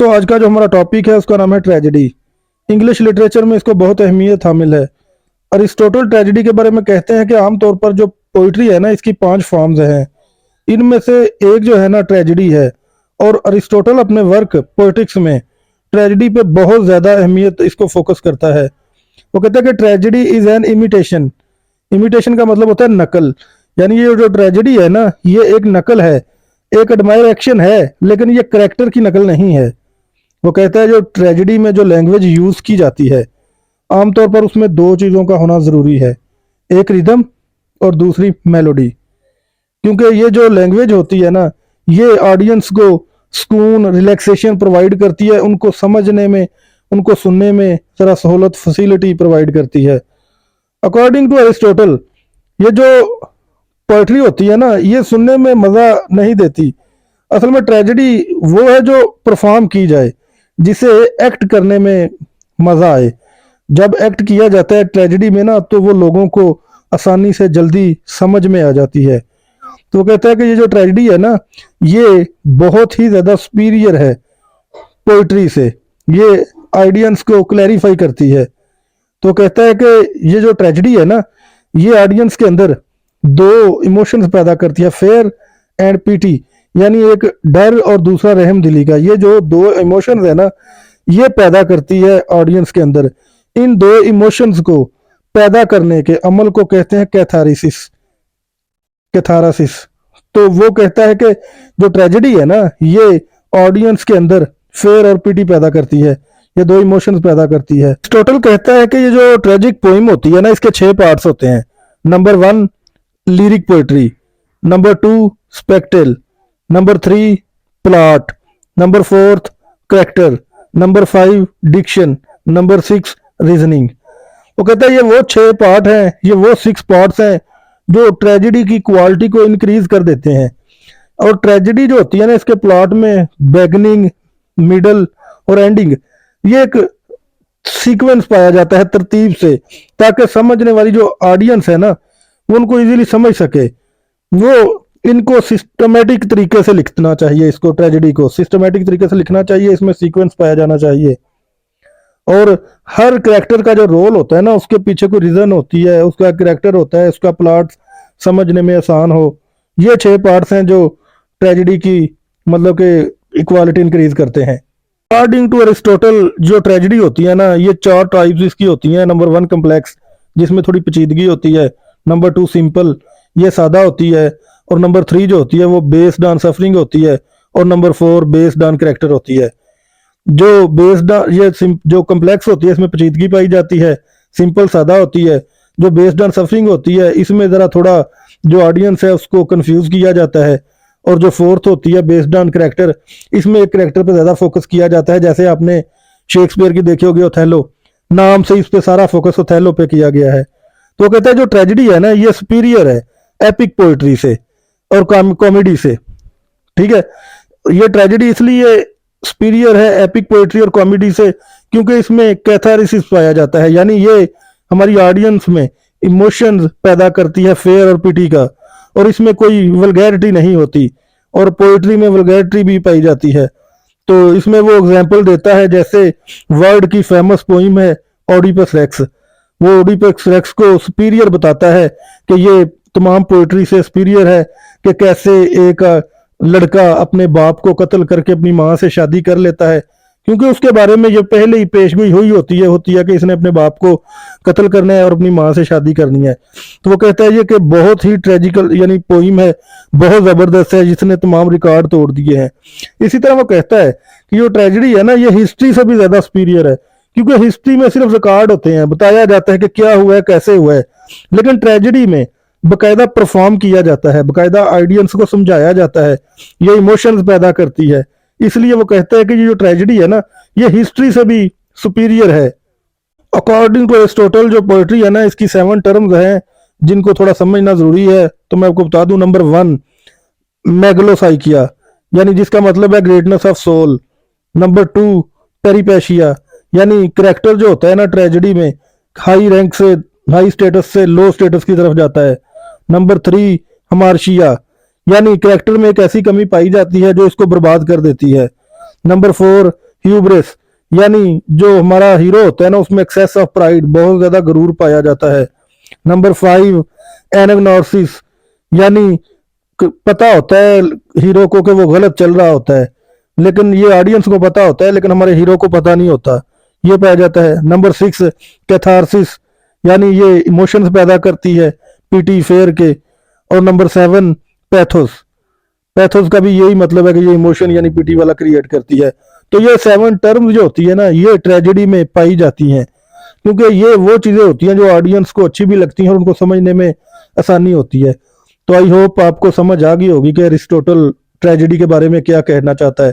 दोस्तों, आज का जो हमारा टॉपिक है उसका नाम है ट्रेजेडी। इंग्लिश लिटरेचर में इसको बहुत अहमियत हामिल है। अरिस्टोटल ट्रेजेडी के बारे में कहते हैं कि आमतौर पर जो पोइट्री है ना, इसकी 5 फॉर्म्स हैं। इनमें से एक जो है ना ट्रेजेडी है, और अरिस्टोटल अपने वर्क पोएटिक्स में ट्रेजेडी पे बहुत ज़्यादा अहमियत इसको फोकस करता है। वो कहता है कि tragedy is an imitation. Imitation का मतलब होता है नकल, यानी ये जो ट्रेजेडी है ना, ये एक नकल है, एक एडमायर एक्शन है, लेकिन ये करेक्टर की नकल नहीं है। वो कहता है जो ट्रेजेडी में जो लैंग्वेज यूज की जाती है, आमतौर पर उसमें 2 चीज़ों का होना ज़रूरी है, एक रिदम और दूसरी मेलोडी। क्योंकि ये जो लैंग्वेज होती है ना, ये ऑडियंस को सुकून, रिलैक्सेशन प्रोवाइड करती है, उनको समझने में, उनको सुनने में ज़रा सहूलत, फैसिलिटी प्रोवाइड करती है। अकॉर्डिंग टू अरिस्टोटल, ये जो पोएट्री होती है ना, ये सुनने में मज़ा नहीं देती। असल में ट्रेजेडी वो है जो परफॉर्म की जाए, जिसे एक्ट करने में मज़ा आए। जब एक्ट किया जाता है ट्रेजेडी में ना, तो वो लोगों को आसानी से जल्दी समझ में आ जाती है। तो वो कहता है कि ये जो ट्रेजेडी है ना, ये बहुत ही ज़्यादा सुपीरियर है पोइट्री से। ये आइडियंस को क्लैरिफाई करती है। तो कहता है कि ये जो ट्रेजेडी है ना, ये ऑडियंस के अंदर 2 इमोशंस पैदा करती है, फेयर एंड पीटी, यानी एक डर और दूसरा रहम दिली का। ये जो 2 इमोशंस है ना, ये पैदा करती है ऑडियंस के अंदर। इन 2 इमोशंस को पैदा करने के अमल को कहते हैं कैथारसिस। तो वो कहता है कि जो ट्रेजेडी है ना, ये ऑडियंस के अंदर फेयर और पीटी पैदा करती है, ये 2 इमोशंस पैदा करती है। टोटल कहता है कि ये जो ट्रेजिक पोइम होती है ना, इसके 6 पार्ट्स होते हैं। Number 1 lyric poetry, number 2 spectacle, number 3 plot, number 4 character, number 5 diction, number 6 reasoning. वो कहता है ये वो 6 पार्ट हैं, ये वो 6 पार्ट्स हैं जो ट्रेजेडी की क्वालिटी को इंक्रीज कर देते हैं। और ट्रेजेडी जो होती है ना, इसके प्लॉट में बिगिनिंग, मिडल और एंडिंग, ये एक सीक्वेंस पाया जाता है तरतीब से, ताकि समझने वाली जो ऑडियंस है ना, वो उनको इजीली समझ सके। वो इनको सिस्टमेटिक तरीके से लिखना चाहिए, इसको ट्रेजेडी को सिस्टमेटिक तरीके से लिखना चाहिए, इसमें सीक्वेंस पाया जाना चाहिए। और हर कैरेक्टर का जो रोल होता है ना, उसके पीछे कोई रीजन होती है, उसका कैरेक्टर होता है, उसका प्लॉट समझने में आसान हो। ये 6 पार्ट्स हैं जो ट्रेजेडी की मतलब कि इक्वालिटी इंक्रीज करते हैं। अकॉर्डिंग टू अरिस्टोटल, जो ट्रेजेडी होती है ना, ये 4 टाइप्स इसकी होती हैं। नंबर 1 कम्प्लेक्स, जिसमें थोड़ी पेचीदगी होती है। नंबर 2 सिंपल, ये सादा होती है। और नंबर 3 जो होती है वो बेस्ड ऑन सफरिंग होती है। और नंबर 4 बेस्ड ऑन कैरेक्टर होती है। जो बेस्ड ये जो कम्प्लेक्स होती है, इसमें पेचीदगी पाई जाती है। सिंपल सादा होती है। जो बेस्ड ऑन सफरिंग होती है, इसमें ज़रा थोड़ा जो ऑडियंस है उसको कंफ्यूज किया जाता है। और जो 4th होती है बेस्ड ऑन कैरेक्टर, इसमें एक कैरेक्टर पे ज़्यादा फोकस किया जाता है। जैसे आपने शेक्सपियर की देखी होगी ओथेलो, नाम से इस पे सारा फोकस ओथेलो पे किया गया है। तो कहता है जो ट्रेजेडी है ना, ये सुपीरियर है एपिक पोइट्री से और कॉमेडी से। ठीक है, ये ट्रेजेडी इसलिए सुपीरियर है एपिक पोइट्री और कॉमेडी से क्योंकि इसमें कैथारसिस पाया जाता है, यानी ये हमारी ऑडियंस में इमोशंस पैदा करती है, फेयर और पिटी का। और इसमें कोई वल्गैरिटी नहीं होती, और पोइट्री में वल्गैरिटी भी पाई जाती है। तो इसमें वो एग्जाम्पल देता है, जैसे वर्ल्ड की फेमस पोइम है ओडिपस रेक्स। वो ओडिपस रेक्स को सुपीरियर बताता है कि ये तमाम पोइट्री से सुपीरियर है, कि कैसे एक लड़का अपने बाप को कत्ल करके अपनी माँ से शादी कर लेता है, क्योंकि उसके बारे में ये पहले ही पेशगोई हुई होती है कि इसने अपने बाप को कत्ल करना है और अपनी माँ से शादी करनी है। तो वो कहता है ये कि बहुत ही ट्रेजिकल यानी पोइम है, बहुत ज़बरदस्त है, जिसने तमाम रिकॉर्ड तोड़ दिए हैं। इसी तरह वो कहता है कि जो ट्रेजेडी है ना, ये हिस्ट्री से भी ज़्यादा सुपीरियर है, क्योंकि हिस्ट्री में सिर्फ रिकॉर्ड होते हैं, बताया जाता है कि क्या हुआ है, कैसे हुआ है। लेकिन ट्रेजेडी में बाकायदा परफॉर्म किया जाता है, बाकायदा आइडियंस को समझाया जाता है, ये इमोशंस पैदा करती है। इसलिए वो कहता है कि ये जो ट्रेजेडी है ना, ये हिस्ट्री से भी सुपीरियर है। अकॉर्डिंग टू एरिस्टोटल, जो पोएट्री है ना, इसकी 7 टर्म्स हैं जिनको थोड़ा समझना जरूरी है। तो मैं आपको बता दूं, नंबर 1 मेगलोसाइकिया, यानी जिसका मतलब है ग्रेटनेस ऑफ सोल। नंबर 2 पेरिपेशिया, यानी करेक्टर जो होता है ना ट्रेजेडी में, हाई रैंक से, हाई स्टेटस से लो स्टेटस की तरफ जाता है। नंबर 3 हमार्शिया, यानी कैरेक्टर में एक ऐसी कमी पाई जाती है जो इसको बर्बाद कर देती है। नंबर 4 ह्यूब्रिस, यानी जो हमारा हीरो होता है ना उसमें एक्सेस ऑफ प्राइड, बहुत ज्यादा गरूर पाया जाता है। नंबर 5 एनाग्नोसिस, यानी पता होता है हीरो को कि वो गलत चल रहा होता है, लेकिन ये ऑडियंस को पता होता है लेकिन हमारे हीरो को पता नहीं होता, ये पाया जाता है। नंबर 6 कैथारसिस, यानी ये इमोशंस पैदा करती है पीटी फेयर के। और नंबर 7 पैथोस, पैथोस का भी यही मतलब है कि ये इमोशन यानी पीटी वाला क्रिएट करती है। तो ये 7 टर्म्स जो होती है ना ये ट्रेजेडी में पाई जाती हैं, क्योंकि ये वो चीजें होती हैं जो ऑडियंस को अच्छी भी लगती हैं और उनको समझने में आसानी होती है। तो आई होप आपको समझ आ गई होगी कि अरिस्टोटल ट्रेजेडी के बारे में क्या कहना चाहता है।